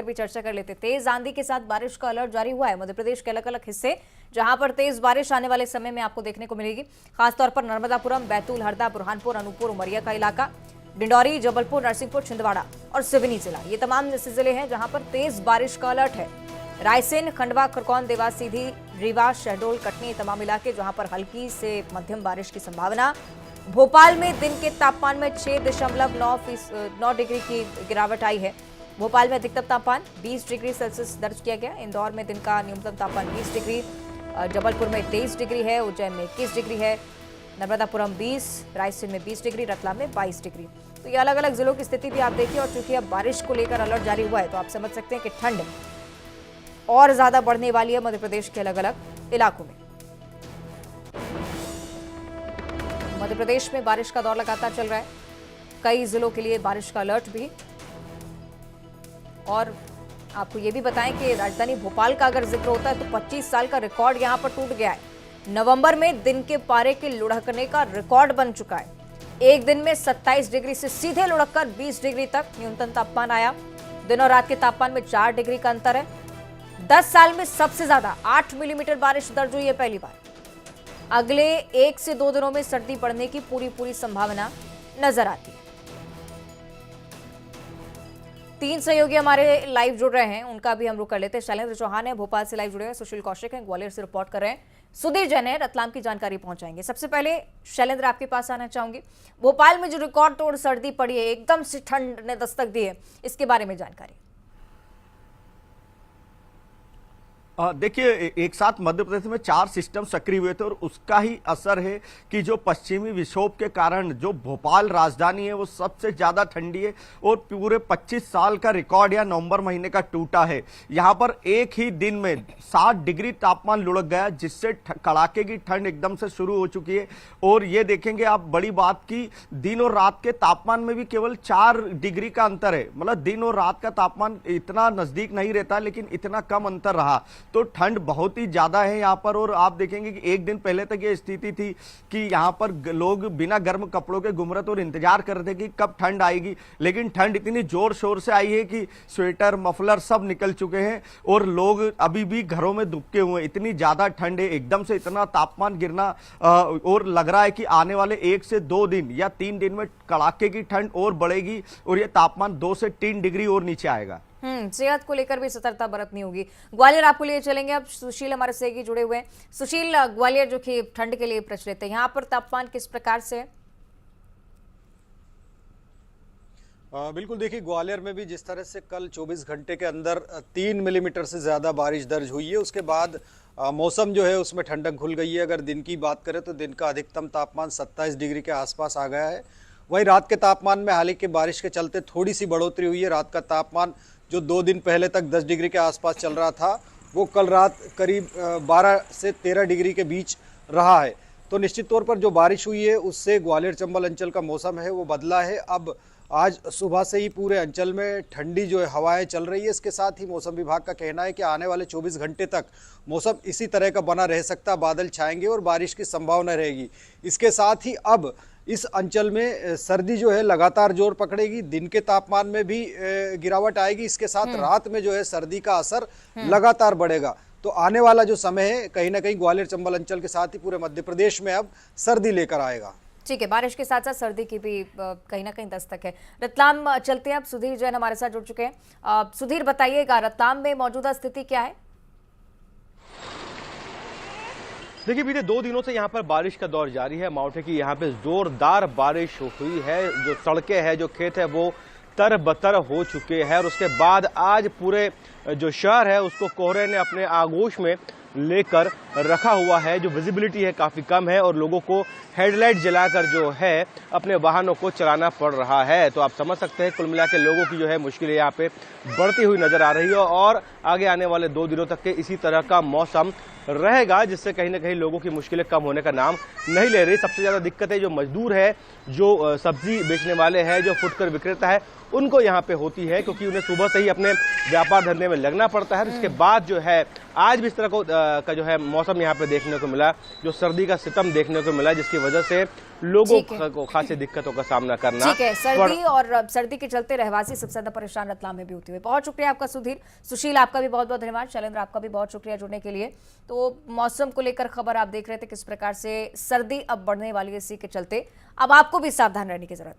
भी चर्चा कर लेते। तेज आंधी के साथ बारिश का अलर्ट जारी हुआ है मध्य प्रदेश के अलग अलग हिस्से, जहां पर तेज बारिश आने वाले समय में आपको देखने को मिलेगी। खासतौर पर नर्मदापुरम, बैतूल, हरदा, बुरहानपुर, अनूपपुर, उमरिया का इलाका, डिंडौरी, जबलपुर, नरसिंहपुर, छिंदवाड़ा और सिवनी जिला, ये तमाम ऐसे जिले हैं जहां पर तेज बारिश का अलर्ट है। रायसेन, खंडवा, खरगोन, देवास, सीधी, रीवा, शहडोल, कटनी, तमाम इलाके जहां पर हल्की से मध्यम बारिश की संभावना। भोपाल में दिन के तापमान में 6.9 डिग्री की गिरावट आई है। भोपाल में अधिकतम तापमान 20 डिग्री सेल्सियस दर्ज किया गया। इंदौर में दिन का न्यूनतम तापमान 20 डिग्री, जबलपुर में 23 डिग्री है, उज्जैन में 21 डिग्री है, नर्मदापुरम 20, रायसेन में 20 डिग्री, रतलाम में 22 डिग्री। तो ये अलग अलग जिलों की स्थिति भी आप देखिए। और चूंकि अब बारिश को लेकर अलर्ट जारी हुआ है तो आप समझ सकते हैं कि ठंड और ज्यादा बढ़ने वाली है मध्य प्रदेश के अलग अलग इलाकों में। मध्य प्रदेश में बारिश का दौर लगातार चल रहा है, कई जिलों के लिए बारिश का अलर्ट भी। और आपको ये भी बताएं कि राजधानी भोपाल का अगर जिक्र होता है तो 25 साल का रिकॉर्ड यहां पर टूट गया है। नवंबर में दिन के पारे के लुढ़कने का रिकॉर्ड बन चुका है। एक दिन में 27 डिग्री से सीधे लुढ़ककर 20 डिग्री तक न्यूनतम तापमान आया। दिन और रात के तापमान में 4 डिग्री का अंतर है। 10 साल में सबसे ज्यादा 8 मिलीमीटर बारिश दर्ज हुई है पहली बार। अगले 1 से 2 दिनों में सर्दी बढ़ने की पूरी संभावना नजर आती है। 3 सहयोगी हमारे लाइव जुड़ रहे हैं, उनका भी हम रुख कर लेते हैं। शैलेंद्र चौहान है, भोपाल से लाइव जुड़े हैं। सुशील कौशिक हैं, ग्वालियर से रिपोर्ट कर रहे हैं। सुधीर जैन है, रतलाम की जानकारी पहुंचाएंगे। सबसे पहले शैलेंद्र, आपके पास आना चाहूंगी। भोपाल में जो रिकॉर्ड तोड़ सर्दी पड़ी है, एकदम से ठंड ने दस्तक दी है, इसके बारे में जानकारी। देखिए, एक साथ मध्य प्रदेश में 4 सिस्टम सक्रिय हुए थे और उसका ही असर है कि जो पश्चिमी विक्षोभ के कारण जो भोपाल राजधानी है वो सबसे ज्यादा ठंडी है और पूरे 25 साल का रिकॉर्ड या नवंबर महीने का टूटा है। यहां पर एक ही दिन में 60 डिग्री तापमान लुढ़क गया, जिससे कड़ाके की ठंड एकदम से शुरू हो चुकी है। और ये देखेंगे आप, बड़ी बात की दिन और रात के तापमान में भी केवल 4 डिग्री का अंतर है। मतलब दिन और रात का तापमान इतना नजदीक नहीं रहता, लेकिन इतना कम अंतर रहा तो ठंड बहुत ही ज्यादा है यहाँ पर। और आप देखेंगे कि एक दिन पहले तक ये स्थिति थी कि यहाँ पर लोग बिना गर्म कपड़ों के घूम रहे थे और इंतजार कर रहे थे कि कब ठंड आएगी। लेकिन ठंड इतनी जोर शोर से आई है कि स्वेटर, मफलर सब निकल चुके हैं और लोग अभी भी घरों में दुबके हुए। इतनी ज्यादा ठंड है, एकदम से इतना तापमान गिरना, और लग रहा है कि आने वाले 1 से 2 दिन या 3 दिन में कड़ाके की ठंड और बढ़ेगी और ये तापमान 2 से 3 डिग्री और नीचे आएगा। सेहत को लेकर भी सतर्कता बरतनी होगी। ग्वालियर आपको लिए चलेंगे, अब सुशील हमारे सहयोगी जुड़े हुए हैं। सुशील, ग्वालियर जो कि ठंड के लिए प्रचलित है, यहाँ पर तापमान किस प्रकार से है? बिल्कुल, देखिए ग्वालियर में भी जिस तरह से कल 24 घंटे के अंदर 3 मिलीमीटर से ज़्यादा बारिश दर्ज हुई है, उसके बाद मौसम जो है उसमें ठंडक घुल गई है। अगर दिन की बात करें तो दिन का अधिकतम तापमान 27 डिग्री के आसपास आ गया है। वहीं रात के तापमान में हालांकि बारिश के चलते थोड़ी सी बढ़ोतरी हुई है। रात का तापमान जो 2 दिन पहले तक 10 डिग्री के आसपास चल रहा था, वो कल रात करीब 12 से 13 डिग्री के बीच रहा है। तो निश्चित तौर पर जो बारिश हुई है उससे ग्वालियर चंबल अंचल का मौसम है वो बदला है। अब आज सुबह से ही पूरे अंचल में ठंडी जो है हवाएं चल रही है। इसके साथ ही मौसम विभाग का कहना है कि आने वाले 24 घंटे तक मौसम इसी तरह का बना रह सकता, बादल छाएंगे और बारिश की संभावना रहेगी। इसके साथ ही अब इस अंचल में सर्दी जो है लगातार जोर पकड़ेगी। दिन के तापमान में भी गिरावट आएगी, इसके साथ रात में जो है सर्दी का असर लगातार बढ़ेगा। तो आने वाला जो समय है कहीं ना कहीं ग्वालियर चंबल अंचल के साथ ही पूरे मध्य प्रदेश में अब सर्दी लेकर आएगा। ठीक है, बारिश के साथ साथ सर्दी की भी कहीं ना कहीं दस्तक है। रतलाम चलते हैं, अब सुधीर जैन हमारे साथ जुड़ चुके हैं। सुधीर, बताइएगा रतलाम में मौजूदा स्थिति क्या है? देखिए, बीते 2 दिनों से यहाँ पर बारिश का दौर जारी है। माउंटे की यहाँ पे जोरदार बारिश हुई है। जो सड़कें हैं, जो खेत है, वो तर बतर हो चुके हैं। और उसके बाद आज पूरे जो शहर है उसको कोहरे ने अपने आगोश में लेकर रखा हुआ है। जो विजिबिलिटी है काफ़ी कम है और लोगों को हेडलाइट जलाकर जो है अपने वाहनों को चलाना पड़ रहा है। तो आप समझ सकते हैं कुल मिला के लोगों की जो है मुश्किलें यहाँ पे बढ़ती हुई नजर आ रही है और आगे आने वाले 2 दिनों तक के इसी तरह का मौसम रहेगा, जिससे कहीं ना कहीं लोगों की मुश्किलें कम होने का नाम नहीं ले रही। सबसे ज़्यादा दिक्कत है जो मजदूर है, जो सब्जी बेचने वाले हैं, जो फुटकर विक्रेता है, उनको यहाँ पे होती है, क्योंकि उन्हें सुबह से ही अपने व्यापार धंधे में लगना पड़ता है। उसके बाद जो है आज भी इस तरह को का जो है मौसम यहाँ पे देखने को मिला, जो सर्दी का सितम देखने को मिला, जिसकी वजह से लोगों को खासी दिक्कतों का सामना करना। ठीक है, सर्दी और सर्दी के चलते रहवासी सबसे ज्यादा परेशान रतलाम में भी होते हुए। बहुत शुक्रिया आपका सुधीर। सुशील, आपका भी बहुत बहुत धन्यवाद। शैलेंद्र, आपका भी बहुत शुक्रिया जुड़ने के लिए। तो मौसम को लेकर खबर आप देख रहे थे, किस प्रकार से सर्दी अब बढ़ने वाली है, इसी के चलते अब आपको भी सावधान रहने की जरूरत है।